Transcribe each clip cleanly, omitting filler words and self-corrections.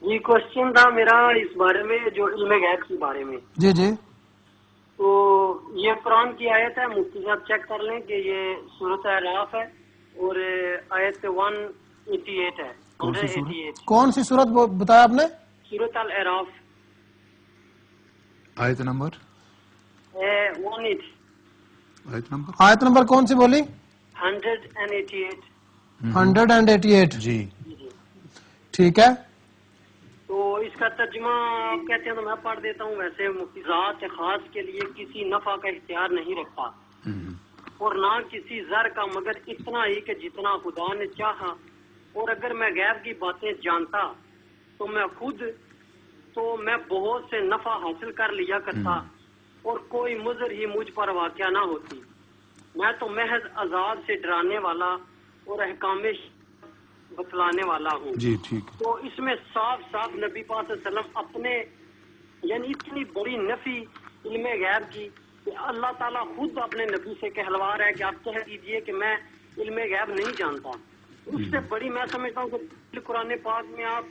جی question تھا میرا اس بارے میں، جو علم غیب کے بارے میں. جی جی. تو یہ قرآن کی آیت ہے، مفتی صاحب چیک کر لیں کہ یہ سورۃ اعراف ہے اور آیت 188 ہے. کون سی سورت بتایا آپ نے؟ سورۃ الاعراف آیت نمبر 188. آیت نمبر کون سی بولی؟ 188. 188. جی ٹھیک ہے. تو اس کا ترجمہ آپ کہتے ہیں تو میں پڑھ دیتا ہوں. ویسے مفتی ذات خاص کے لیے کسی نفع کا اختیار نہیں رکھتا اور نہ کسی زر کا، مگر اتنا ہی کہ جتنا خدا نے چاہا. اور اگر میں غیب کی باتیں جانتا تو میں بہت سے نفع حاصل کر لیا کرتا اور کوئی مضر ہی مجھ پر واقع نہ ہوتی. میں تو محض عذاب سے ڈرانے والا اور احکام بتلانے والا ہوں. جی ٹھیک. تو اس میں صاف صاف نبی پاک صلی اللہ علیہ وسلم اپنے یعنی اتنی بڑی نفی علم غیب کی کہ اللہ تعالیٰ خود اپنے نبی سے کہلوا رہا ہے کہ آپ کہہ دیجئے کہ میں علم غیب نہیں جانتا. اس سے بڑی میں سمجھتا ہوں کہ قرآن پاک میں آپ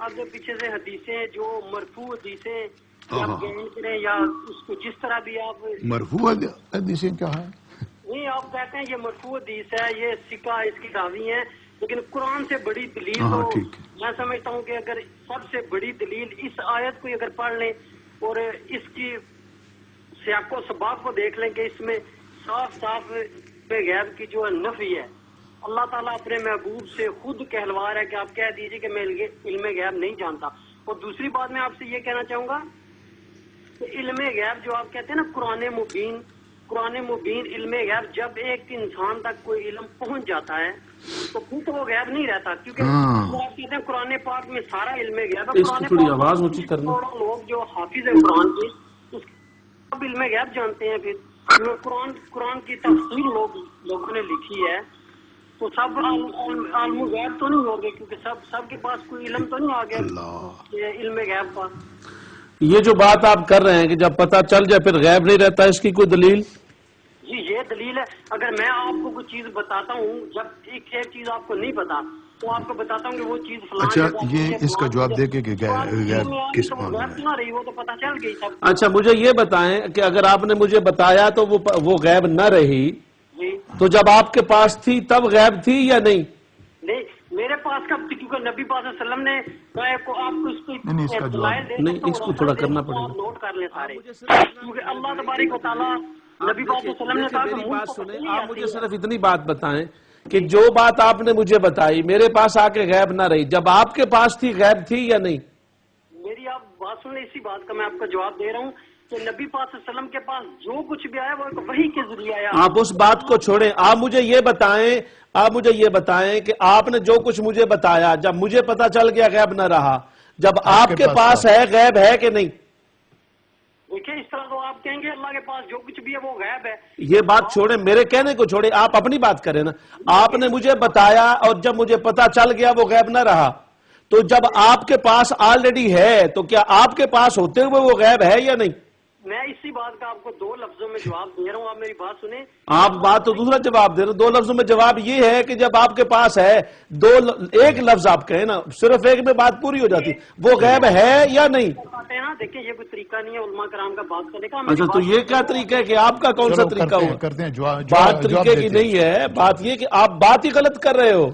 آگے پیچھے سے حدیثیں جو مرفوع حدیثیں آپ بیان کریں یا اس کو جس طرح بھی آپ مرفوع حدیثیں کیا ہے؟ نہیں، آپ کہتے ہیں یہ مرفوع حدیث ہے، یہ سکہ اس کی راوی ہے، لیکن قرآن سے بڑی دلیل تو میں سمجھتا ہوں کہ اگر سب سے بڑی دلیل اس آیت کو اگر پڑھ لیں اور اس کی سیاق و سباق کو دیکھ لیں کہ اس میں صاف صاف غیب کی جو نفی ہے. اللہ تعالیٰ اپنے محبوب سے خود کہلوا رہا ہے کہ آپ کہہ دیجئے کہ میں علم غیب نہیں جانتا. اور دوسری بات میں آپ سے یہ کہنا چاہوں گا کہ علم غیب جو آپ کہتے ہیں نا قرآن مبین علم غیب، جب ایک انسان تک کوئی علم پہنچ جاتا ہے تو پھر تو وہ غیب نہیں رہتا، کیونکہ آپ کہتے ہیں قرآن پاک میں سارا علم غیب ہے. لوگ جو حافظ ہے قرآن کے سب علم غیب جانتے ہیں. پھر قرآن کی تفسیر لوگوں نے لکھی ہے تو سب عالم غیب تو نہیں ہو گئے، کیونکہ سب کے پاس کوئی علم تو نہیں آ گیا علم غیب کا. یہ جو بات آپ کر رہے ہیں کہ جب پتہ چل جائے پھر غیب نہیں رہتا، اس کی کوئی دلیل؟ جی یہ دلیل ہے. اگر میں آپ کو کوئی چیز بتاتا ہوں، جب ایک چیز آپ کو نہیں پتا تو آپ کو بتاتا ہوں کہ وہ چیز فلاں. اچھا یہ اس کا جواب دے کے کہ غیب کس معنی میں نہ رہی وہ تو پتہ چل گئی سب. اچھا مجھے یہ بتائیں کہ اگر آپ نے مجھے بتایا تو وہ غیب نہ رہی، تو جب آپ کے پاس تھی تب غیب تھی یا نہیں؟ نہیں میرے پاس کب تھی، کیونکہ نبی پاک صلی اللہ علیہ وسلم نے آپ کو اس کی نہیں، اس کو تھوڑا کرنا پڑے گا. نوٹ کر لیں سارے، کیونکہ اللہ تبارک و تعالیٰ نبی پاک صلی اللہ علیہ وسلم نے کہا کہ بات سنیں. آپ مجھے صرف اتنی بات بتائیں کہ جو بات آپ نے مجھے بتائی میرے پاس آ کے غیب نہ رہی، جب آپ کے پاس تھی غیب تھی یا نہیں؟ میری آپ بات سن لیں، اسی بات کا میں آپ کا جواب دے رہا ہوں کہ نبی پاک صلی اللہ علیہ وسلم کے پاس جو کچھ بھی آیا وہ ایک وحی کے ذریعے آیا. آپ اس بات کو چھوڑیں، آپ مجھے یہ بتائیں کہ آپ نے جو کچھ مجھے بتایا جب مجھے پتا چل گیا غیب نہ رہا، جب آپ کے پاس ہے غیب ہے کہ نہیں؟ دیکھیں اس طرح تو آپ کہیں گے اللہ کے پاس جو کچھ بھی ہے وہ غیب ہے. یہ بات چھوڑیں، میرے کہنے کو چھوڑیں، آپ اپنی بات کریں نا. آپ نے مجھے بتایا اور جب مجھے پتا چل گیا وہ غیب نہ رہا، تو جب آپ کے پاس آلریڈی ہے تو کیا آپ کے پاس ہوتے ہوئے وہ غیب ہے یا نہیں؟ میں اسی بات کا آپ کو 2 لفظوں میں جواب دے رہا ہوں، آپ میری بات سنیں. آپ بات تو دوسرا جواب دے رہے ہیں. 2 لفظوں میں جواب یہ ہے کہ جب آپ کے پاس ہے ایک لفظ آپ کہیں نا، صرف ایک میں بات پوری ہو جاتی، وہ غیب ہے یا نہیں؟ دیکھیں یہ کوئی طریقہ نہیں ہے علماء کرام کا بات کرنے کا. اچھا تو یہ کیا طریقہ ہے کہ آپ کا کون سا طریقہ ہو؟ بات طریقے کی نہیں ہے، بات یہ کہ آپ بات ہی غلط کر رہے ہو.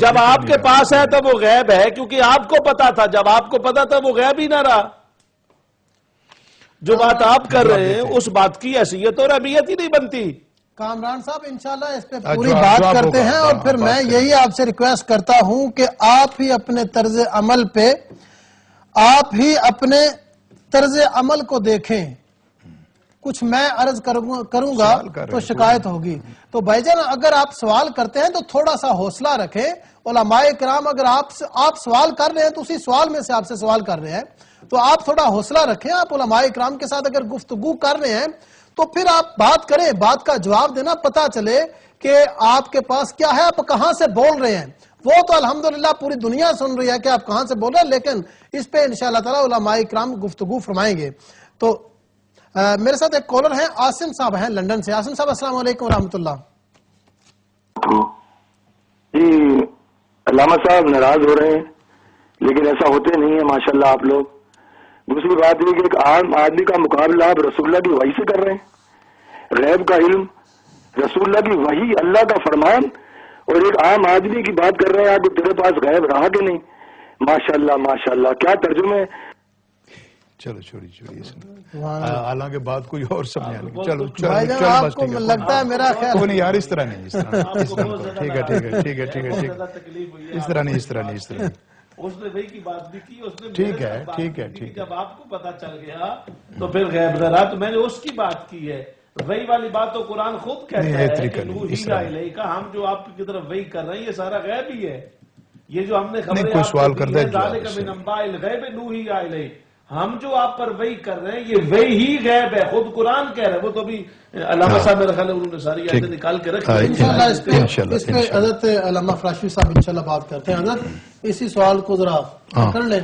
جب آپ کے پاس ہے تو وہ غیب ہے، کیونکہ آپ کو پتا تھا، جب آپ کو پتا تھا وہ غیب ہی نہ رہا. جو بات آپ کر رہے ہیں اس بات کی حیثیت اور اہمیت ہی نہیں بنتی. کامران صاحب انشاءاللہ اس پہ پوری بات کرتے ہیں، اور پھر میں یہی آپ سے ریکویسٹ کرتا ہوں کہ آپ ہی اپنے طرز عمل کو دیکھیں. کچھ میں عرض کروں گا تو شکایت ہوگی. تو بھائی جان اگر آپ سوال کرتے ہیں تو تھوڑا سا حوصلہ رکھیں. علماء کرام اگر آپ سوال کر رہے ہیں تو اسی سوال میں سے آپ سے سوال کر رہے ہیں، تو آپ تھوڑا حوصلہ رکھیں. آپ علماء کرام کے ساتھ اگر گفتگو کر رہے ہیں تو پھر آپ بات کریں، بات کا جواب دینا، پتا چلے کہ آپ کے پاس کیا ہے، آپ کہاں سے بول رہے ہیں. وہ تو الحمدللہ پوری دنیا سن رہی ہے کہ آپ کہاں سے بول رہے ہیں، لیکن اس پہ انشاءاللہ تعالی علماء کرام گفتگو فرمائیں گے. تو میرے ساتھ ایک کالر ہیں، عاصم صاحب ہیں لندن سے. عاصم صاحب السلام علیکم ورحمۃ اللہ. جی علامہ صاحب ناراض ہو رہے ہیں، لیکن ایسا ہوتے نہیں ہے ماشاءاللہ آپ لوگ. دوسری بات یہ کہ ایک عام آدمی کا مقابلہ آپ رسول اللہ کی وحی سے کر رہے ہیں. غیب کا علم، رسول اللہ کی وحی، اللہ کا فرمان، اور ایک عام آدمی کی بات کر رہے ہیں آپ کہ تیرے پاس غیب رہا کہ نہیں. ماشاءاللہ ماشاءاللہ، کیا ترجمے. چلو چھوڑیے حالانکہ بات کوئی اور سمجھا. چلو آپ کو لگتا ہے میرا خیال نہیں یار، اس طرح نہیں، اس طرح ٹھیک ہے ٹھیک ہے ٹھیک ہے ٹھیک ہے ٹھیک ہے، اس طرح نہیں اس طرح نہیں اس طرح. اس نے وہی کی بات بھی کی، اس نے ٹھیک ہے ٹھیک ہے ٹھیک ہے. جب آپ کو پتا چل گیا تو پھر غیب ذرا، تو میں نے اس کی بات کی ہے. وہی والی بات تو قرآن خود کہتا ہے کہ نوحی الیک، ہم جو آپ کی طرف وہی کر رہے ہیں یہ سارا غیب ہی ہے. یہ جو ہم نے خبریں کوئی سوال کر دے ذالک من انباء الغیب نوحی الیک، ہم جو آپ پر وہی کر رہے ہیں یہ وہی ہی غیب ہے. خود قرآن کہہ رہے ہیں. وہ تو بھی علامہ صاحب میرا خیال ہے انہوں نے ساری آیتیں نکال کے رکھی. انشاءاللہ اس پہ حضرت علامہ فراشوی صاحب انشاءاللہ بات کرتے ہیں. حضرت اسی سوال کو ذرا کر لیں.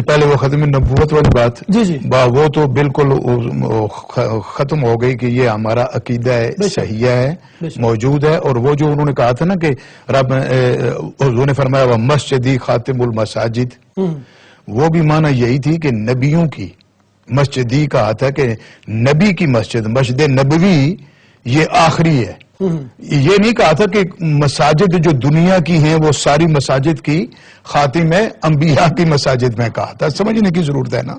پہلے وہ ختم نبوت والی بات، جی جی وہ تو بالکل ختم ہو گئی کہ یہ ہمارا عقیدہ ہے، صحیح ہے، موجود ہے. اور وہ جو انہوں نے کہا تھا نا کہ رب حضور نے فرمایا وہ مسجدی خاتم المساجد، وہ بھی معنی یہی تھی کہ نبیوں کی مسجد ہی کہا تھا کہ نبی کی مسجد، مسجد نبوی یہ آخری ہے. یہ نہیں کہا تھا کہ مساجد جو دنیا کی ہیں وہ ساری مساجد کی خاتم ہے، انبیاء کی مساجد میں کہا تھا. سمجھنے کی ضرورت ہے نا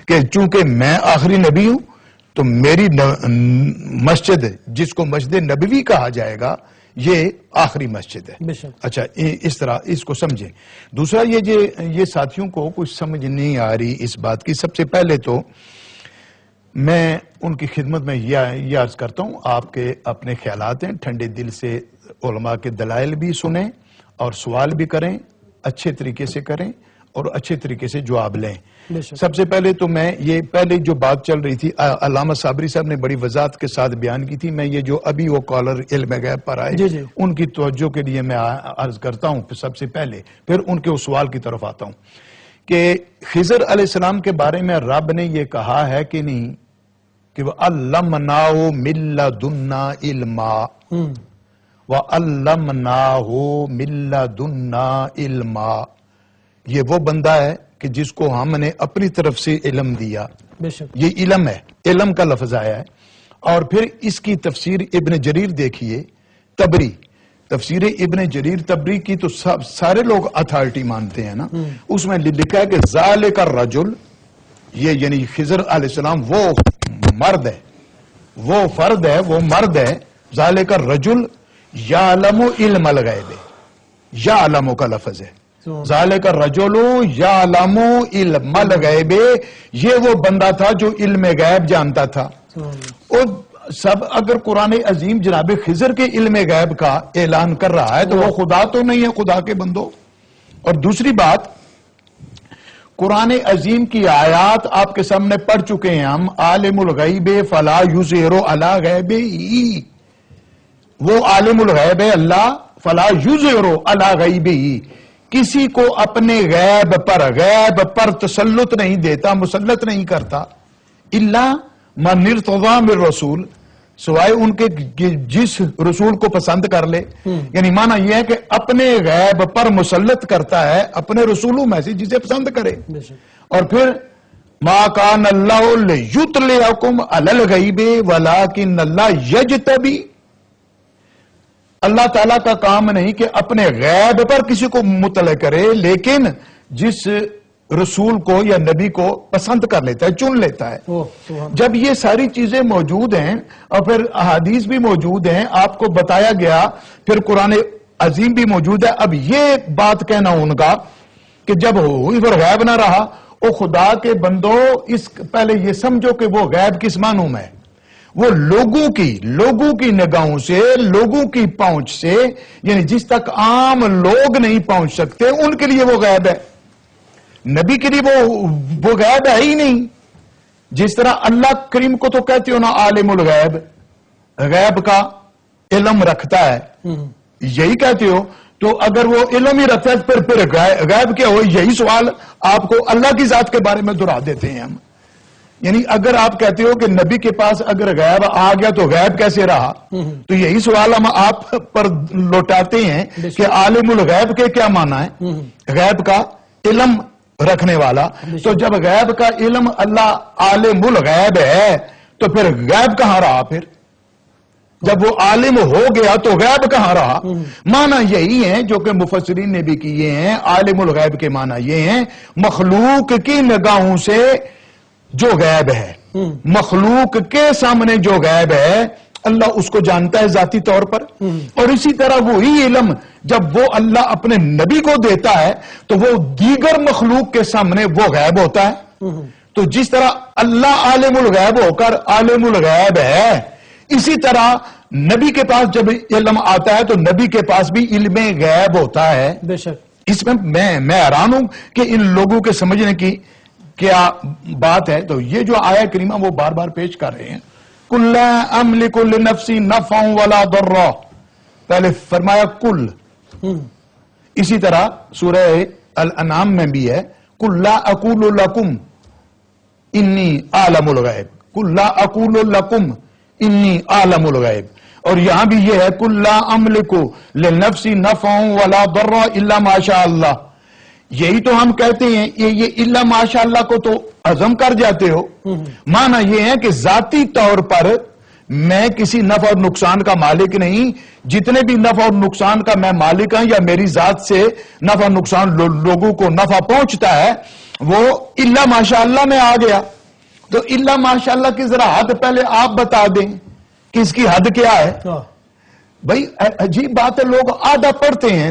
کہ چونکہ میں آخری نبی ہوں تو میری مسجد جس کو مسجد نبوی کہا جائے گا یہ آخری مسجد ہے. اچھا اس طرح اس کو سمجھیں. دوسرا یہ ساتھیوں کو کچھ سمجھ نہیں آ رہی اس بات کی. سب سے پہلے تو میں ان کی خدمت میں یہ عرض کرتا ہوں، آپ کے اپنے خیالات ہیں، ٹھنڈے دل سے علماء کے دلائل بھی سنیں اور سوال بھی کریں، اچھے طریقے سے کریں اور اچھے طریقے سے جواب لیں. سب سے پہلے تو میں یہ پہلے جو بات چل رہی تھی علامہ صابری صاحب نے بڑی وضاحت کے ساتھ بیان کی تھی. میں یہ جو ابھی وہ کالر علم غیب پر آئے ان کی توجہ کے لیے میں عرض کرتا ہوں سب سے پہلے، پھر ان کے اس سوال کی طرف آتا ہوں کہ خضر علیہ السلام کے بارے میں رب نے یہ کہا ہے کہ نہیں کہ وَعَلَّمْنَاهُ مِن لَّدُنَّا عِلْمًا، وَعَلَّمْنَاهُ مِن لَّدُنَّا عِلْمًا. یہ وہ بندہ ہے کہ جس کو ہم نے اپنی طرف سے علم دیا. یہ علم ہے، علم کا لفظ آیا ہے. اور پھر اس کی تفسیر ابن جریر دیکھیے، تبری تفسیر ابن جریر تبری کی تو سارے لوگ اتھارٹی مانتے ہیں نا. اس میں لکھا ہے کہ ذالک الرجل، یہ یعنی خضر علیہ السلام وہ مرد ہے، وہ فرد ہے، وہ مرد ہے. ذالک الرجل یعلم علم الغیب، یعلم کا لفظ ہے. ذالک الرجل یعلم علم الغیب، یہ وہ بندہ تھا جو علم غیب جانتا تھا. اور سب اگر قرآن عظیم جناب خضر کے علم غیب کا اعلان کر رہا ہے تو وہ خدا تو نہیں ہے خدا کے بندوں. اور دوسری بات، قرآن عظیم کی آیات آپ کے سامنے پڑھ چکے ہیں ہم. عالم الغیب فلا یظہر علی غیبہ، وہ عالم الغیب ہے اللہ، فلا یظہر علی غیبہ، کسی کو اپنے غیب پر تسلط نہیں دیتا، مسلط نہیں کرتا. الا من ارتضی من رسول، سوائے ان کے جس رسول کو پسند کر لے. یعنی معنی یہ ہے کہ اپنے غیب پر مسلط کرتا ہے اپنے رسولوں میں سے جسے پسند کرے. اور پھر ما کان اللہ لیطلعکم علی الغیب ولکن اللہ یجتبی، اللہ تعالیٰ کا کام نہیں کہ اپنے غیب پر کسی کو مطلع کرے، لیکن جس رسول کو یا نبی کو پسند کر لیتا ہے، چن لیتا ہے. جب یہ ساری چیزیں موجود ہیں اور پھر احادیث بھی موجود ہیں، آپ کو بتایا گیا، پھر قرآن عظیم بھی موجود ہے. اب یہ بات کہنا ان کا کہ جب ہوئی پھر غیب نہ رہا، او خدا کے بندوں، اس پہلے یہ سمجھو کہ وہ غیب کس معنوں میں ہے. وہ لوگوں کی نگاہوں سے، لوگوں کی پہنچ سے، یعنی جس تک عام لوگ نہیں پہنچ سکتے ان کے لیے وہ غیب ہے. نبی کے لیے وہ غیب ہے ہی نہیں. جس طرح اللہ کریم کو تو کہتے ہو نا عالم الغیب، غیب کا علم رکھتا ہے، یہی کہتے ہو. تو اگر وہ علم ہی رکھتا ہے پھر غیب کیا ہو؟ یہی سوال آپ کو اللہ کی ذات کے بارے میں دہرا دیتے ہیں ہم. یعنی اگر آپ کہتے ہو کہ نبی کے پاس اگر غیب آ گیا تو غیب کیسے رہا، تو یہی سوال ہم آپ پر لوٹاتے ہیں کہ عالم الغیب کے کیا معنی ہے؟ غیب کا علم رکھنے والا. تو جب غیب کا علم اللہ عالم الغیب ہے تو پھر غیب کہاں رہا؟ پھر جب وہ عالم ہو گیا تو غیب کہاں رہا؟ معنی یہی ہے جو کہ مفسرین نے بھی کیے ہیں. عالم الغیب کے معنی یہ ہیں مخلوق کی نگاہوں سے جو غیب ہے، مخلوق کے سامنے جو غیب ہے اللہ اس کو جانتا ہے ذاتی طور پر. اور اسی طرح وہی علم جب وہ اللہ اپنے نبی کو دیتا ہے تو وہ دیگر مخلوق کے سامنے وہ غیب ہوتا ہے. تو جس طرح اللہ عالم الغیب ہو کر عالم الغیب ہے، اسی طرح نبی کے پاس جب علم آتا ہے تو نبی کے پاس بھی علم غیب ہوتا ہے. بے شک. اس میں حیران ہوں کہ ان لوگوں کے سمجھنے کی کیا بات ہے. تو یہ جو آیہ کریمہ وہ بار بار پیش کر رہے ہیں کُلْ لَا أَمْلِكُ لِنَفْسِي نَفْعًا وَلَا ضَرًّا، پہلے فرمایا کل. اسی طرح سورہ الانعام میں بھی ہے قُلْ لَا أَقُولُ لَكُمْ إِنِّي أَعْلَمُ الْغَيْبَ، قُلْ لَا أَقُولُ لَكُمْ إِنِّي أَعْلَمُ الْغَيْبَ. اور یہاں بھی یہ ہے قُلْ لَا أَمْلِكُ لِنَفْسِي نَفْعًا وَلَا ضَرًّا إِلَّا مَا شَاءَ اللَّهُ. یہی تو ہم کہتے ہیں یہ الا ماشاء اللہ کو تو عزم کر جاتے ہو. معنی یہ ہے کہ ذاتی طور پر میں کسی نفع اور نقصان کا مالک نہیں. جتنے بھی نفع اور نقصان کا میں مالک ہوں یا میری ذات سے نفع اور نقصان لوگوں کو نفع پہنچتا ہے وہ الا ماشاء اللہ میں آ گیا. تو الا ماشاء اللہ کی ذرا حد پہلے آپ بتا دیں کہ اس کی حد کیا ہے. بھائی عجیب بات ہے، لوگ آدھا پڑھتے ہیں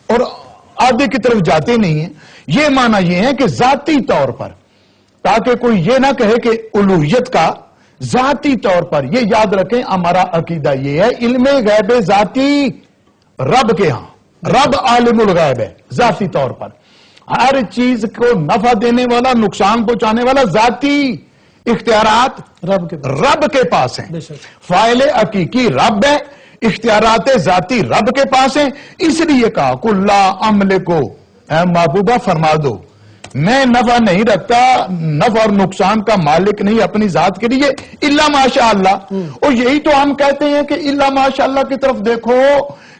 اور آدھے کی طرف جاتے نہیں ہیں. یہ معنی یہ ہے کہ ذاتی طور پر، تاکہ کوئی یہ نہ کہے کہ الوہیت کا ذاتی طور پر. یہ یاد رکھیں ہمارا عقیدہ یہ ہے علم غیب ذاتی رب کے ہاں، رب عالم الغیب ہے ذاتی طور پر. ہر چیز کو نفع دینے والا نقصان پہنچانے والا ذاتی اختیارات رب کے پاس ہیں. فاعل حقیقی رب ہے، اختیارات ذاتی رب کے پاس ہیں. اس لیے کہا قُلْ لَا أَمْلِكُ، اے محبوبہ فرما دو میں نفع نہیں رکھتا، نفع اور نقصان کا مالک نہیں اپنی ذات کے لیے الا ماشاء اللہ. اور یہی تو ہم کہتے ہیں کہ الا ماشاء اللہ کی طرف دیکھو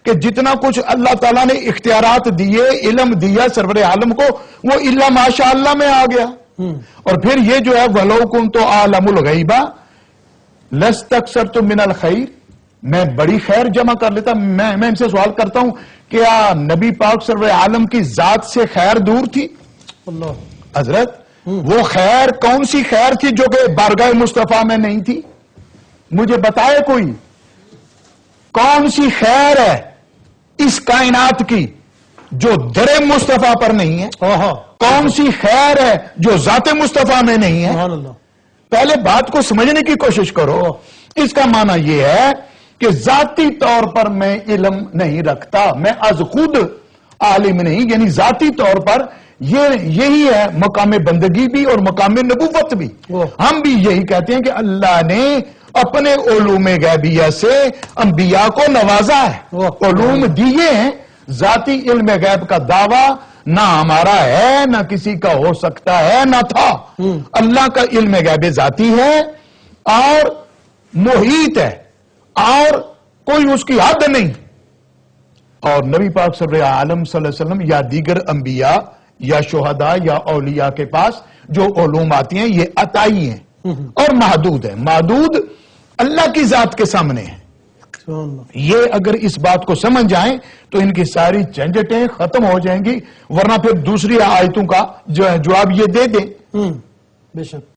کہ جتنا کچھ اللہ تعالیٰ نے اختیارات دیے، علم دیا سرور عالم کو، وہ الا ماشاء اللہ میں آ گیا. اور پھر یہ جو ہے وَلَوْ كُنْتُ أَعْلَمُ الْغَيْبَ لَاسْتَكْثَرْتُ مِنَ الْخَيْرِ، میں بڑی خیر جمع کر لیتا. میں ان سے سوال کرتا ہوں کیا نبی پاک سرور عالم کی ذات سے خیر دور تھی؟ حضرت وہ خیر کون سی خیر تھی جو کہ بارگاہ مصطفیٰ میں نہیں تھی؟ مجھے بتائے کوئی کون سی خیر ہے اس کائنات کی جو در مصطفیٰ پر نہیں ہے؟ کون سی خیر ہے جو ذات مصطفیٰ میں نہیں ہے؟ پہلے بات کو سمجھنے کی کوشش کرو. اس کا معنی یہ ہے کہ ذاتی طور پر میں علم نہیں رکھتا، میں از خود عالم نہیں، یعنی ذاتی طور پر یہی ہے مقام بندگی بھی اور مقام نبوت بھی. ہم بھی یہی کہتے ہیں کہ اللہ نے اپنے علوم غیبیہ سے انبیاء کو نوازا ہے، علوم دیے ہیں. ذاتی علم غیب کا دعویٰ نہ ہمارا ہے، نہ کسی کا ہو سکتا ہے، نہ تھا. اللہ کا علم غیب ذاتی ہے اور محیط ہے اور کوئی اس کی حد نہیں. اور نبی پاک صلی اللہ علیہ وسلم یا دیگر انبیاء یا شہداء یا اولیاء کے پاس جو علوم آتی ہیں یہ عطائی ہیں اور محدود ہیں. محدود اللہ کی ذات کے سامنے ہیں. یہ اگر اس بات کو سمجھ جائیں تو ان کی ساری جھنجٹیں ختم ہو جائیں گی، ورنہ پھر دوسری آیتوں کا جواب یہ دے دیں.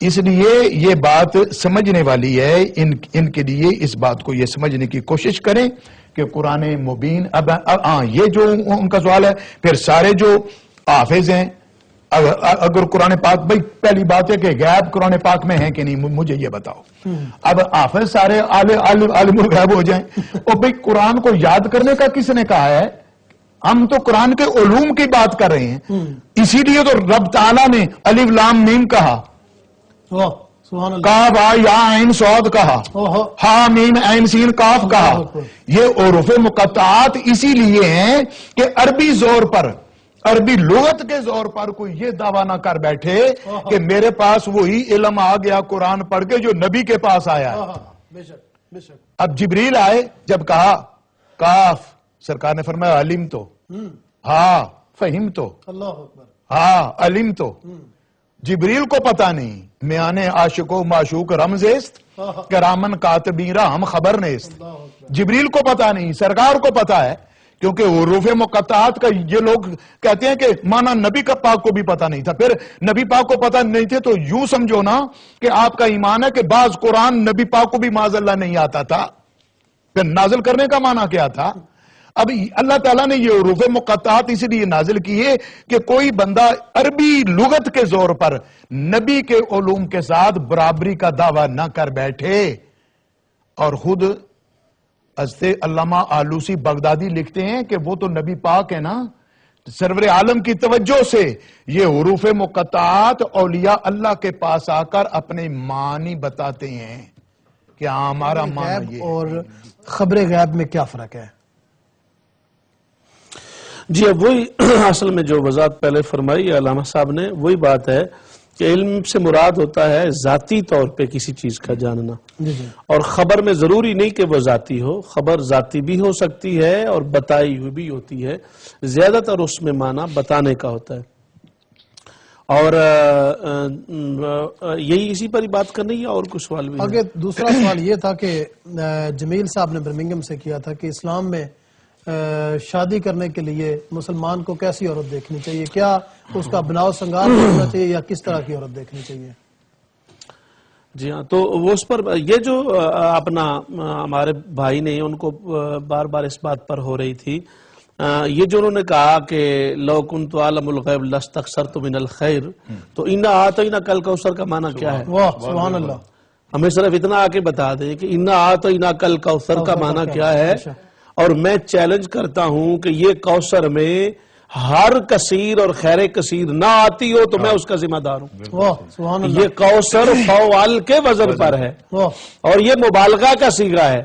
اس لیے یہ بات سمجھنے والی ہے. ان کے لیے اس بات کو یہ سمجھنے کی کوشش کریں کہ قرآن مبین. اب یہ جو ان کا سوال ہے پھر سارے جو حافظ ہیں اگر قرآن پاک، بھائی پہلی بات ہے کہ غیب قرآن پاک میں ہے کہ نہیں مجھے یہ بتاؤ. اب حافظ سارے عالم الغیب ہو جائیں اور بھائی قرآن کو یاد کرنے کا کس نے کہا ہے؟ ہم تو قرآن کے علوم کی بات کر رہے ہیں. اسی لیے تو رب تعالیٰ نے الف لام میم کہا، کاف یا عین صاد کہا، ہا میم عین سین کاف کہا. یہ حروف مقطعات اسی لیے ہیں کہ عربی زور پر، عربی لغت کے زور پر کوئی یہ دعویٰ نہ کر بیٹھے کہ میرے پاس وہی علم آ گیا قرآن پڑھ کے جو نبی کے پاس آیا ہے. اب جبریل آئے، جب کہا کاف، سرکار نے فرمایا علم تو، ہاں فہم تو، ہاں علم تو جبریل کو پتا نہیں، میانے عاشق و معشوق رمزیست کرامن کاتبین را ہم خبر نیست. جبریل کو پتا نہیں، سرکار کو پتا ہے، کیونکہ حروف مقطعات کا یہ لوگ کہتے ہیں کہ مانا نبی کا پاک کو بھی پتا نہیں تھا. پھر نبی پاک کو پتا نہیں تھے تو یوں سمجھو نا کہ آپ کا ایمان ہے کہ بعض قرآن نبی پاک کو بھی معاذ اللہ نہیں آتا تھا. پھر نازل کرنے کا معنی کیا تھا؟ اب اللہ تعالیٰ نے یہ حروف مقطعات اس لیے نازل کیے کہ کوئی بندہ عربی لغت کے زور پر نبی کے علوم کے ساتھ برابری کا دعویٰ نہ کر بیٹھے. اور خود حضرت علامہ آلوسی بغدادی لکھتے ہیں کہ وہ تو نبی پاک ہے نا، سرور عالم کی توجہ سے یہ حروف مقطعات اولیاء اللہ کے پاس آ کر اپنے معنی بتاتے ہیں کہ ہمارا معنی یہ اور خبر غیب میں کیا فرق ہے؟ جی اب وہی اصل میں جو وضاحت پہلے فرمائی علامہ صاحب نے، وہی بات ہے کہ علم سے مراد ہوتا ہے ذاتی طور پہ کسی چیز کا جاننا، اور خبر میں ضروری نہیں کہ وہ ذاتی ہو، خبر ذاتی بھی ہو سکتی ہے اور بتائی ہوئی بھی ہوتی ہے. زیادہ تر اس میں معنی بتانے کا ہوتا ہے. اور یہی اسی پر ہی بات کرنی ہے. اور کچھ سوال بھی آگے دوسرا سوال یہ تھا کہ جمیل صاحب نے برمنگم سے کیا تھا کہ اسلام میں شادی کرنے کے لیے مسلمان کو کیسی عورت دیکھنی چاہیے؟ کیا اس کا بناؤ سنگار ہونا چاہیے یا کس طرح کی عورت دیکھنی چاہیے؟ جی ہاں، تو وہ اس پر یہ جو اپنا ہمارے بھائی نے ان کو بار بار اس بات پر ہو رہی تھی، یہ جو انہوں نے کہا کہ لو کنت عالم الغیب لاستکثرت من الخیر، تو انا اعطینا کل کوثر کا معنی کیا ہے؟ واہ سبحان اللہ. ہمیں صرف اتنا آ کے بتا دیں کہ انا اعطینا کل کوثر کا معنی کیا ہے. اور میں چیلنج کرتا ہوں کہ یہ کوثر میں ہر کثیر اور خیر کثیر نہ آتی ہو تو میں اس کا ذمہ دار ہوں. یہ کوثر فوال کے وزن پر ہے اور یہ مبالغہ کا صیغہ ہے.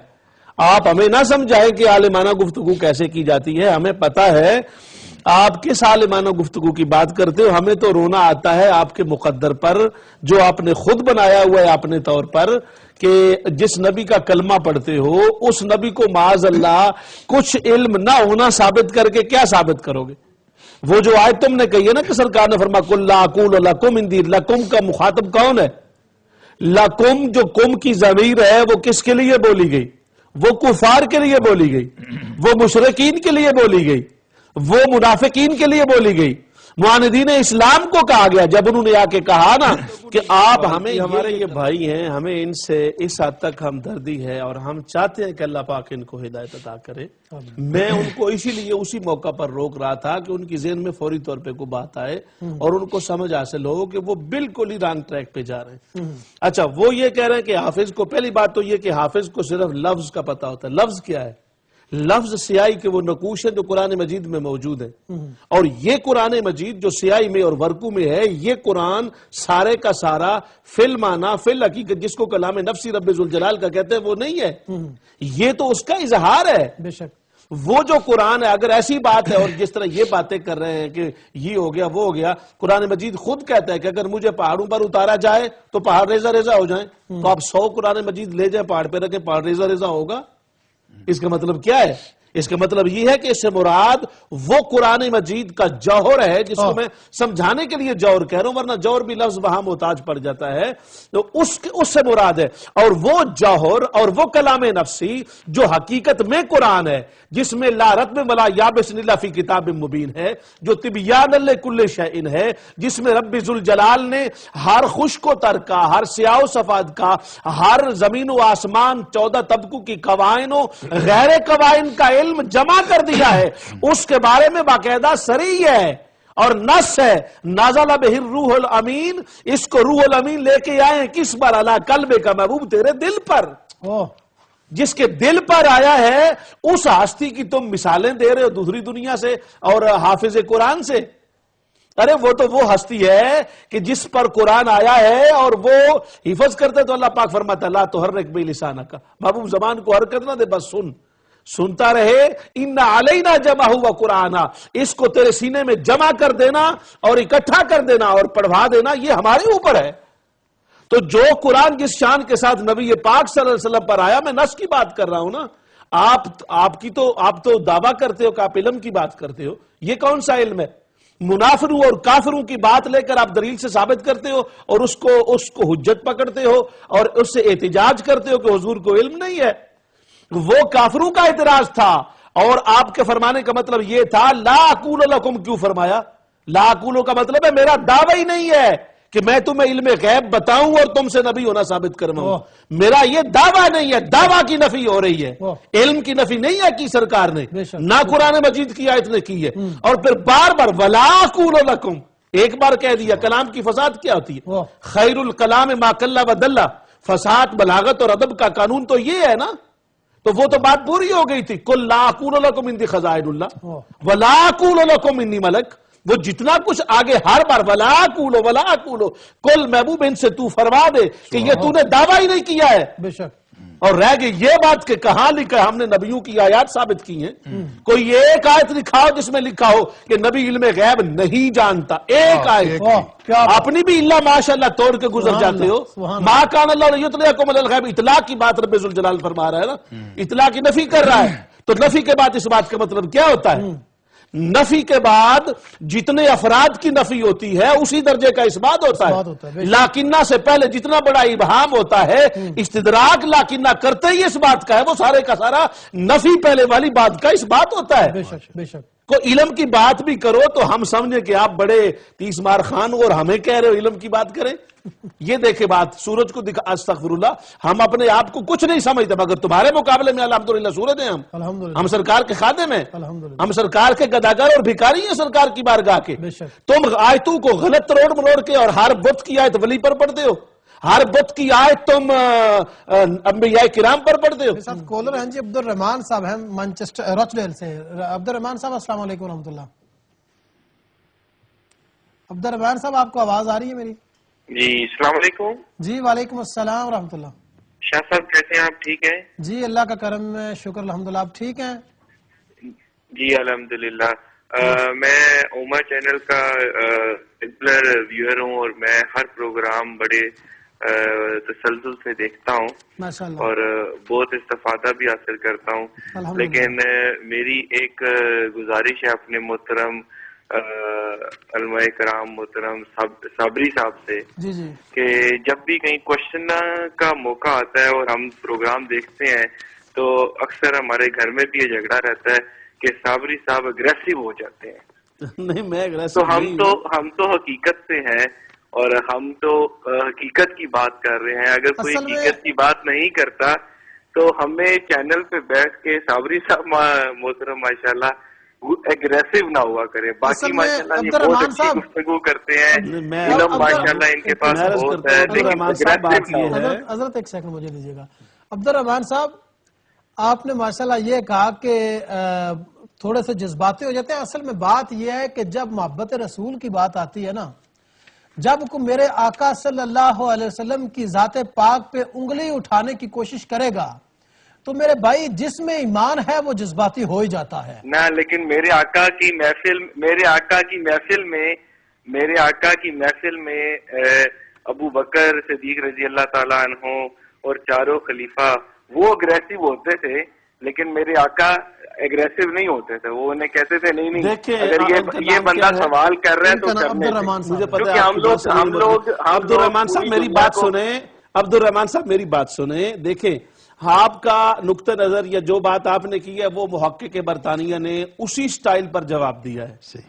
آپ ہمیں نہ سمجھائیں کہ عالمانہ گفتگو کیسے کی جاتی ہے. ہمیں پتا ہے آپ کس عالمانہ گفتگو کی بات کرتے ہو. ہمیں تو رونا آتا ہے آپ کے مقدر پر جو آپ نے خود بنایا ہوا ہے اپنے طور پر کہ جس نبی کا کلمہ پڑھتے ہو اس نبی کو معاذ اللہ کچھ علم نہ ہونا ثابت کر کے کیا ثابت کرو گے؟ وہ جو آیت تم نے کہی ہے نا کہ سرکار نے فرمایا قل لا اقول لکم عندی، لکم کا مخاطب کون ہے؟ لکم جو کم کی ضمیر ہے وہ کس کے لیے بولی گئی؟ وہ کفار کے لیے بولی گئی، وہ مشرکین کے لیے بولی گئی، وہ منافقین کے لیے بولی گئی. معاندین اسلام کو کہا گیا جب انہوں نے آ کے کہا نا کہ آپ ہمیں، ہمارے یہ بھائی ہیں، ہمیں ان سے اس حد تک ہمدردی ہے اور ہم چاہتے ہیں کہ اللہ پاک ان کو ہدایت عطا کرے. میں ان کو اسی لیے اسی موقع پر روک رہا تھا کہ ان کی ذہن میں فوری طور پہ کوئی بات آئے اور ان کو سمجھ حاصل ہو کہ وہ بالکل ہی رانگ ٹریک پہ جا رہے ہیں. اچھا وہ یہ کہہ رہے ہیں کہ حافظ کو، پہلی بات تو یہ کہ حافظ کو صرف لفظ کا پتا ہوتا ہے. لفظ کیا ہے؟ لفظ سیاہی کے وہ نقوش ہیں جو قرآن مجید میں موجود ہیں، اور یہ قرآن مجید جو سیاہی میں اور ورقو میں ہے، یہ قرآن سارے کا سارا فی المعنی فی الحقیقت جس کو کلام نفسی رب ذوالجلال کا کہتے ہیں وہ نہیں ہے. یہ تو اس کا اظہار ہے. بے شک وہ جو قرآن ہے اگر ایسی بات ہے اور جس طرح یہ باتیں کر رہے ہیں کہ یہ ہو گیا وہ ہو گیا، قرآن مجید خود کہتا ہے کہ اگر مجھے پہاڑوں پر اتارا جائے تو پہاڑ ریزہ ریزہ ہو جائیں. تو آپ 100 قرآن مجید لے جائیں پہاڑ پہ رکھیں، پہاڑ ریزہ ریزہ ہوگا؟ اس کا مطلب کیا ہے؟ اس کا مطلب یہ ہے کہ اس سے مراد وہ قرآن مجید کا جوہر ہے جس کو میں سمجھانے کے لیے جوہر کہہ رہا ہوں، ورنہ جوہر بھی لفظ وہاں محتاج پڑ جاتا ہے. تو اس سے مراد ہے. اور وہ جوہر اور وہ کلام نفسی جو حقیقت میں قرآن ہے، جس میں لا رتب ولا یابس الا فی کتاب مبین ہے، جو تبیان لکل شیء ہے، جس میں رب ذوالجلال نے ہر خشک و تر کا، ہر سیاہ و سفید کا، ہر زمین و آسمان 14 طبقوں کی قوائن و غیر قوائن کا علم جمع کر دیا ہے. اس کے بارے میں باقاعدہ صریح ہے اور نص ہے. نازل بہ الروح الامین، اس کو روح الامین لے کے آئے کس پر؟ علی قلب کا محبوب تیرے دل پر. جس کے دل پر آیا ہے اس ہستی کی تم مثالیں دے رہے ہو دوسری دنیا سے اور حافظ قرآن سے. ارے وہ تو وہ ہستی ہے کہ جس پر قرآن آیا ہے اور وہ حفظ کرتے تو اللہ پاک فرماتا لا تحرک بہ لسانک، محبوب زبان کو حرکت نہ دے، بس سنتا رہے. ان علینا جمع ہوا قرآن، اس کو تیرے سینے میں جمع کر دینا اور اکٹھا کر دینا اور پڑھوا دینا یہ ہمارے اوپر ہے. تو جو قرآن جس شان کے ساتھ نبی پاک صلی اللہ علیہ وسلم پر آیا، میں نص کی بات کر رہا ہوں نا. آپ تو دعویٰ کرتے ہو کہ آپ علم کی بات کرتے ہو. یہ کون سا علم ہے؟ منافروں اور کافروں کی بات لے کر آپ دلیل سے ثابت کرتے ہو اور اس کو حجت پکڑتے ہو اور اس سے احتجاج کرتے ہو کہ حضور کو علم نہیں ہے. وہ کافروں کا اعتراض تھا اور آپ کے فرمانے کا مطلب یہ تھا لا اقول لکم. کیوں فرمایا لا اقول کا مطلب ہے میرا دعویٰ ہی نہیں ہے کہ میں تمہیں علم غیب بتاؤں اور تم سے نبی ہونا ثابت کرواؤں. میرا یہ دعویٰ نہیں ہے, دعویٰ کی نفی ہو رہی ہے, علم کی نفی نہیں ہے کی سرکار نے, نہ قرآن مجید کی آیت نے کی ہے. اور پھر بار بار ولا اقول لکم ایک بار کہہ دیا. کلام کی فساد کیا ہوتی ہے؟ خیر الکلام ما قل و دل. فساد بلاغت اور ادب کا قانون تو یہ ہے نا. تو وہ تو بات پوری ہو گئی تھی. قل لا اقول لکم انی خزائن اللہ ولا اقول لکم انی ملک. وہ جتنا کچھ آگے ہر بار ولا اقول کل محبوب ان سے تو فرما دے کہ یہ تو نے دعویٰ ہی نہیں کیا ہے. بے شک. اور رہ گئی یہ بات کہ کہاں لکھا ہے؟ ہم نے نبیوں کی آیات ثابت کی ہیں. کوئی ایک آیت لکھاؤ جس میں لکھا ہو کہ نبی علم غیب نہیں جانتا. ایک آیت. اپنی بھی اللہ ماشاءاللہ توڑ کے گزر جاتے ہو. ما کان اللہ لیطلعکم علی الغیب. اطلاع کی بات رب ذوالجلال فرما رہا ہے نا, اطلاع کی نفی کر رہا ہے. تو نفی کے بعد اس بات کا مطلب کیا ہوتا ہے؟ نفی کے بعد جتنے افراد کی نفی ہوتی ہے اسی درجے کا اس بات ہوتا ہے. لاکنہ سے پہلے جتنا بڑا ابہام ہوتا ہے استدراک لاکنہ کرتے ہی اس بات کا ہے. وہ سارے کا سارا نفی پہلے والی بات کا اس بات ہوتا ہے. بے شک, بے شک. کو علم کی بات بھی کرو تو ہم سمجھے کہ آپ بڑے تیس مار خان اور ہمیں کہہ رہے ہو علم کی بات کریں. یہ دیکھیں بات سورج کو دکھا. استغفر اللہ, ہم اپنے آپ کو کچھ نہیں سمجھتے مگر تمہارے مقابلے میں الحمدللہ سورج ہیں. ہم سرکار کے خادم ہیں, ہم سرکار کے گداگر اور بھکاری ہیں سرکار کی بارگاہ کے. تم آیتوں کو غلط تروڑ مروڑ کے اور ہر بت کی آیت ولی پر پڑھتے ہو, ہر بت کی آیت تم انبیاء کرام پر پڑھتے ہو. ساتھ کالر ہیں جی عبد الرحمان صاحب ہیں مانچسٹر روچڈیل سے. عبد الرحمان صاحب السلام علیکم ورحمۃ اللہ. عبد الرحمان صاحب آپ کو آواز آ رہی ہے میری؟ جی السلام علیکم. جی وعلیکم السلام ورحمۃ اللہ. شاہ صاحب کیسے ہیں آپ؟ ٹھیک ہیں جی اللہ کا کرم ہے, شکر الحمدللہ. آپ ٹھیک ہیں؟ جی الحمدللہ. میں عمر چینل کا ریگولر ویور ہوں اور میں ہر پروگرام بڑے تسلسل سے دیکھتا ہوں اور بہت استفادہ بھی حاصل کرتا ہوں. لیکن میری ایک گزارش ہے اپنے محترم علماء کرام محترم صابری صاحب سے کہ جب بھی کہیں کوشچن کا موقع آتا ہے اور ہم پروگرام دیکھتے ہیں تو اکثر ہمارے گھر میں بھی یہ جھگڑا رہتا ہے کہ صابری صاحب اگریسو ہو جاتے ہیں. نہیں میں تو ہم تو حقیقت سے ہیں اور ہم تو حقیقت کی بات کر رہے ہیں. اگر کوئی حقیقت کی بات نہیں کرتا تو ہمیں چینل پہ بیٹھ کے صابری صاحب محترم ماشاءاللہ اگریسو نہ ہوا کرے. باقی ماشاءاللہ یہ بہت اچھی گفتگو کرتے ہیں, علم ماشاءاللہ ان کے پاس بہت ہے. حضرت ایک سیکنڈ مجھے دیجیے گا. عبد الرحمان صاحب آپ نے ماشاءاللہ یہ کہا کہ تھوڑے سے جذباتی ہو جاتے ہیں. اصل میں بات یہ ہے کہ جب محبت رسول کی بات آتی ہے نا, جب کو میرے آقا صلی اللہ علیہ وسلم کی ذات پاک پہ انگلی اٹھانے کی کوشش کرے گا تو میرے بھائی جس میں ایمان ہے وہ جذباتی ہو ہی جاتا ہے نا. لیکن میرے آقا کی محفل میں ابو بکر صدیق رضی اللہ تعالیٰ عنہ اور چاروں خلیفہ وہ اگریسو ہوتے تھے, لیکن میرے آقا اگریسو نہیں ہوتے تھے. وہ انہیں کہتے تھے نہیں اگر یہ بندہ سوال کر رہا ہے تو کرنے دیں. عبد الرحمان صاحب میری بات سنیں. عبد الرحمان صاحب میری بات سنیں. دیکھیں آپ کا نقطہ نظر یا جو بات آپ نے کی ہے وہ محقق برطانیہ نے اسی سٹائل پر جواب دیا ہے.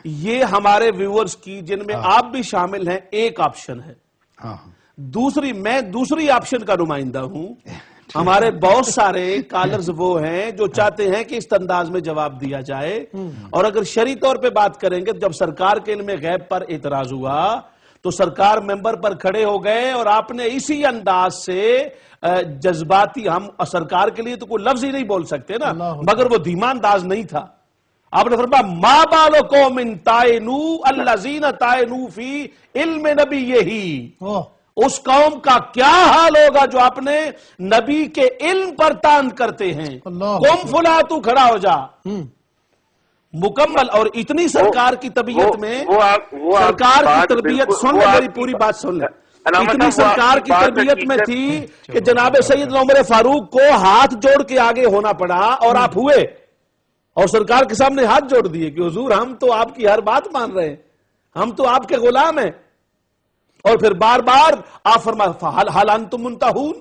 یہ ہمارے ویورز کی جن میں آپ بھی شامل ہیں ایک آپشن ہے. میں دوسری آپشن کا نمائندہ ہوں. ہمارے بہت سارے کالرز وہ ہیں جو چاہتے ہیں کہ اس انداز میں جواب دیا جائے, اور اگر شرعی طور پہ بات کریں گے جب سرکار کے علم غیب پر اعتراض ہوا تو سرکار ممبر پر کھڑے ہو گئے اور آپ نے اسی انداز سے جذباتی, ہم سرکار کے لیے تو کوئی لفظ ہی نہیں بول سکتے نا, مگر وہ دھیما انداز نہیں تھا. آپ نے فرمایا ما بالو قوم طعنوا الذین طعنوا فی علم نبیہ. اس قوم کا کیا حال ہوگا جو اپنے نبی کے علم پر طعن کرتے ہیں. قم فلا تو کھڑا ہو جا. مکمل. اور اتنی سرکار کی طبیعت میں, سرکار کی تربیت سن لیں, میری پوری بات سن لیں. اتنی سرکار کی تربیت میں تھی کہ جناب سیدنا عمر فاروق کو ہاتھ جوڑ کے آگے ہونا پڑا اور آپ ہوئے. اور سرکار کے سامنے ہاتھ جوڑ دیے کہ حضور ہم تو آپ کی ہر بات مان رہے ہیں، ہم تو آپ کے غلام ہیں. اور پھر بار بار آپ فرمایا حال انتم منتہون،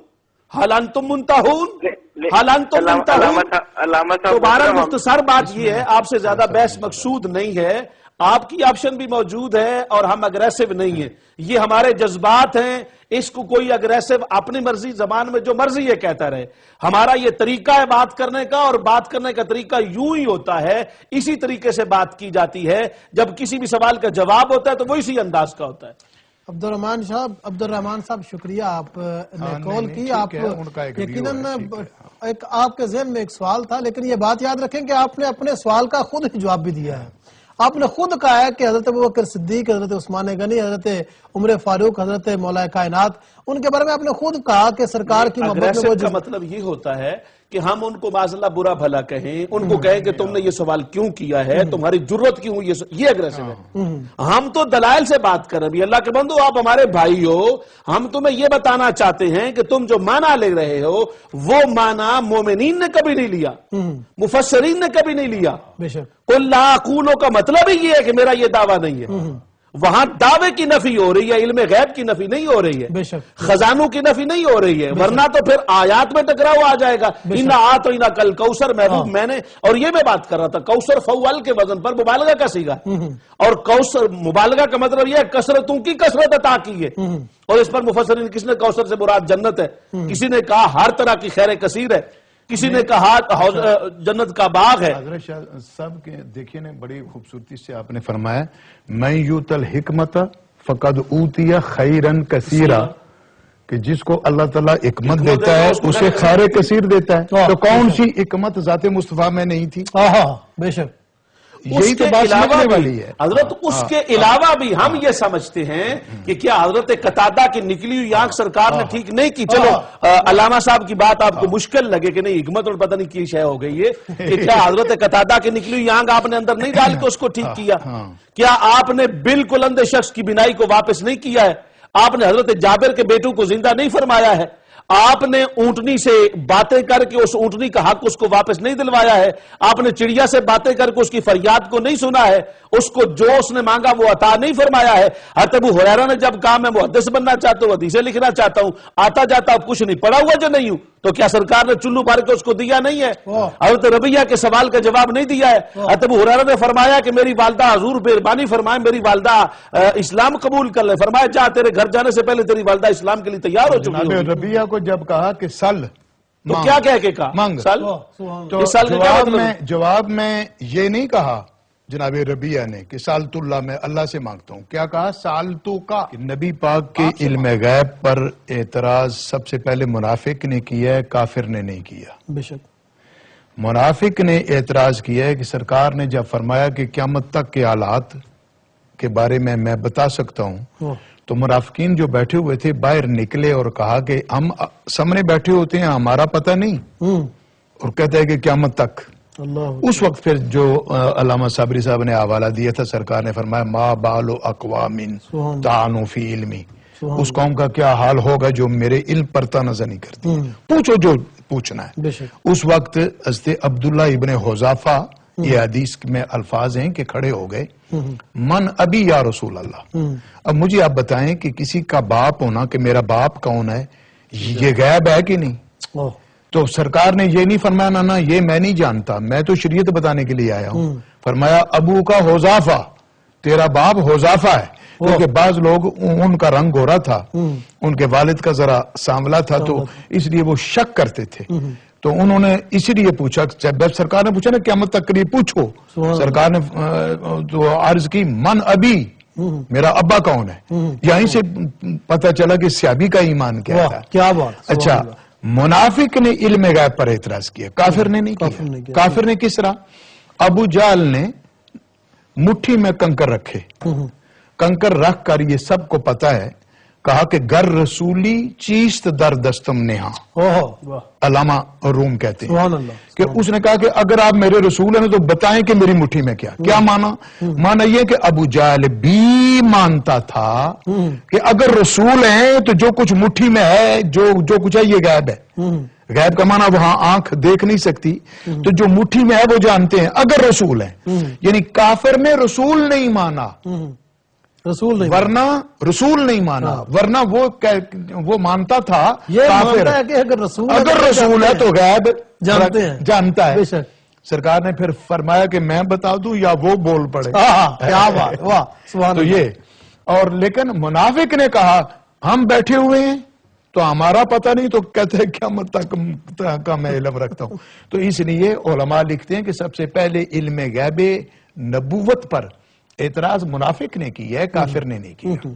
حال انتم منتہون، حال انتم منتہون. تو بہرحال مختصر بات یہ ہے، آپ سے زیادہ بحث مقصود نہیں ہے. آپ کی آپشن بھی موجود ہے اور ہم اگریسو نہیں ہیں، یہ ہمارے جذبات ہیں. اس کو کوئی اگریسو اپنی مرضی زبان میں جو مرضی یہ کہتا رہے. ہمارا یہ طریقہ ہے بات کرنے کا، اور بات کرنے کا طریقہ یوں ہی ہوتا ہے، اسی طریقے سے بات کی جاتی ہے. جب کسی بھی سوال کا جواب ہوتا ہے تو وہ اسی انداز کا ہوتا ہے. عبدالرحمان صاحب شکریہ، آپ نے کال کی. آپ یقیناً آپ کے ذہن میں ایک سوال تھا، لیکن یہ بات یاد رکھیں کہ آپ نے اپنے سوال کا خود ہی جواب بھی دیا ہے. آپ نے خود کہا ہے کہ حضرت ابوبکر صدیق، حضرت عثمان غنی، حضرت عمر فاروق، حضرت مولا کائنات، ان کے بارے میں آپ نے خود کہا کہ سرکار کی محبت میں وہ کا مطلب یہ ہوتا ہے کہ ہم ان کو معاذ اللہ برا بھلا کہیں، ان کو کہیں کہ تم نے یہ سوال کیوں کیا ہے، تمہاری جرت کیوں، یہ اگریسو ہے. ہم تو دلائل سے بات کر رہے ہیں. اللہ کے بندو آپ ہمارے بھائی ہو، ہم تمہیں یہ بتانا چاہتے ہیں کہ تم جو معنی لے رہے ہو وہ معنی مومنین نے کبھی نہیں لیا، مفسرین نے کبھی نہیں لیا. قل لا اقولو کا مطلب ہی یہ ہے کہ میرا یہ دعویٰ نہیں ہے. وہاں دعوے کی نفی ہو رہی ہے، علم غیب کی نفی نہیں ہو رہی ہے، خزانوں کی نفی نہیں ہو رہی ہے. ورنہ تو پھر آیات میں ٹکراؤ آ جائے گا. اِنَّا أَعْطَيْنَاكَ الْكَوْثَرَ محبوب میں نے، اور یہ میں بات کر رہا تھا کوثر فعول کے وزن پر مبالغہ کا صیغہ، اور کوثر مبالغہ کا مطلب یہ ہے کثرتوں کی کثرت عطا کی ہے. اور اس پر مفسرین کس نے کوثر سے مراد جنت ہے، کسی نے کہا ہر طرح کی خیر کثیر ہے، کسی نے کہا جنت کا باغ ہے. حضرت شاہ صاحب کے دیکھیے نے بڑی خوبصورتی سے آپ نے فرمایا میں یوت الحکمت فقد اوتی خیرن کثیرا، کہ جس کو اللہ تعالیٰ حکمت دیتا ہے اسے خیر کثیر دیتا ہے. تو کون سی حکمت ذات مصطفیٰ میں نہیں تھی؟ بے شک یہی تو بات سمجھنے والی ہے. حضرت اس کے علاوہ بھی ہم یہ سمجھتے ہیں کہ کیا حضرت قتادہ کی نکلی ہوئی آنکھ سرکار نے ٹھیک نہیں کی. چلو علامہ صاحب کی بات آپ کو مشکل لگے کہ نہیں حکمت اور پتہ نہیں کی شے ہو گئی ہے کہ کیا حضرت قتادہ کی نکلی ہوئی آنکھ آپ نے اندر نہیں ڈال کے اس کو ٹھیک کیا؟ کیا آپ نے بالکل اندھے شخص کی بینائی کو واپس نہیں کیا ہے؟ آپ نے حضرت جابر کے بیٹوں کو زندہ نہیں فرمایا ہے؟ آپ نے اونٹنی سے باتیں کر کے اس اونٹنی کا حق اس کو واپس نہیں دلوایا ہے؟ آپ نے چڑیا سے باتیں کر کے اس کی فریاد کو نہیں سنا ہے؟ اس کو جو اس نے مانگا وہ عطا نہیں فرمایا ہے؟ حضرت ابو ہریرہ نے جب کہا میں محدث بننا چاہتا ہوں، حدیثیں لکھنا چاہتا ہوں، آتا جاتا ہوں، کچھ نہیں پڑھا ہوا جو نہیں ہوں، تو کیا سرکار نے چلو بھر کے اس کو دیا نہیں ہے؟ حضرت ربیہ کے سوال کا جواب نہیں دیا ہے؟ حضرت ابو ہریرہ نے فرمایا کہ میری والدہ، حضور مہربانی فرمائے میری والدہ اسلام قبول کر لے. فرمایا جا تیرے گھر جانے سے پہلے تیری والدہ اسلام کے لیے تیار ہو چکی ہے. ربیہ کو جب کہا کہ سل تو کیا کہہ کے کہا مانگ، سل، تو جواب میں یہ نہیں کہا جناب ربیہ نے کہ سالت اللہ میں اللہ سے مانگتا ہوں. کیا کہا؟ سالتو کا. نبی پاک کے علم غیب پر اعتراض سب سے پہلے منافق نے کیا ہے، کافر نے نہیں کیا. بے شک منافق نے اعتراض کیا ہے کہ سرکار نے جب فرمایا کہ قیامت تک کے حالات کے بارے میں بتا سکتا ہوں، تو منافقین جو بیٹھے ہوئے تھے باہر نکلے اور کہا کہ ہم سامنے بیٹھے ہوتے ہیں ہمارا پتہ نہیں، اور کہتے ہیں کہ قیامت تک. اس وقت پھر جو علامہ صابری صاحب نے حوالہ دیا تھا، سرکار نے فرمایا ما بال اقوام طعنوا فی علمی، اس قوم کا کیا حال ہوگا جو میرے علم پر تنازع نہیں کرتی، پوچھو جو پوچھنا ہے. اس وقت حضرت عبداللہ ابن حذافہ، یہ حدیث میں الفاظ ہیں کہ کھڑے ہو گئے، من ابی یا رسول اللہ. اب مجھے آپ بتائیں کہ کسی کا باپ ہونا کہ میرا باپ کون ہے یہ غیب ہے کہ نہیں؟ تو سرکار نے یہ نہیں فرمایا نا یہ میں نہیں جانتا، میں تو شریعت بتانے کے لیے آیا ہوں. فرمایا ابو کا حذافہ، تیرا باپ حذافہ ہے. کیونکہ بعض لوگ ان کا رنگ گورا تھا، ان کے والد کا ذرا سانولا تھا، تو اس لیے وہ شک کرتے تھے. تو انہوں نے اسی لیے پوچھا، جب سرکار نے پوچھا نا قیامت تک کے لیے پوچھو، سرکار نے تو عرض کی من ابی، میرا ابا کون ہے. یہیں سے پتہ چلا کہ صحابی کا ایمان کیا تھا. کیا بات. اچھا، منافق نے علم غیب پر اعتراض کیا، کافر نے نہیں کیا. کافر نے کس طرح؟ ابو جہل نے مٹھی میں کنکر رکھے، کنکر رکھ کر یہ سب کو پتا ہے کہا کہ گر رسولی چیست در دستم نہا، علامہ روم کہتے ہیں کہ اس نے کہا کہ اگر آپ میرے رسول ہیں تو بتائیں کہ میری مٹھی میں کیا مانا یہ کہ ابو جہل بھی مانتا تھا کہ اگر رسول ہیں تو جو کچھ مٹھی میں ہے جو کچھ ہے یہ غیب ہے. غیب کا معنی وہاں آنکھ دیکھ نہیں سکتی، تو جو مٹھی میں ہے وہ جانتے ہیں اگر رسول ہیں. یعنی کافر نے رسول نہیں مانا، ورنہ رسول نہیں مانا، ورنہ وہ مانتا تھا کافر اگر رسول ہے تو غیب جانتا ہے. سرکار نے پھر فرمایا کہ میں بتا دوں یا وہ بول پڑے. کیا بات، واہ. تو یہ اور لیکن منافق نے کہا ہم بیٹھے ہوئے ہیں تو ہمارا پتہ نہیں، تو کہتے ہیں قیامت تک کا میں علم رکھتا ہوں. تو اس لیے علماء لکھتے ہیں کہ سب سے پہلے علم غیب نبوت پر اعتراض منافق نے کی ہے، کافر نے نہیں کیا.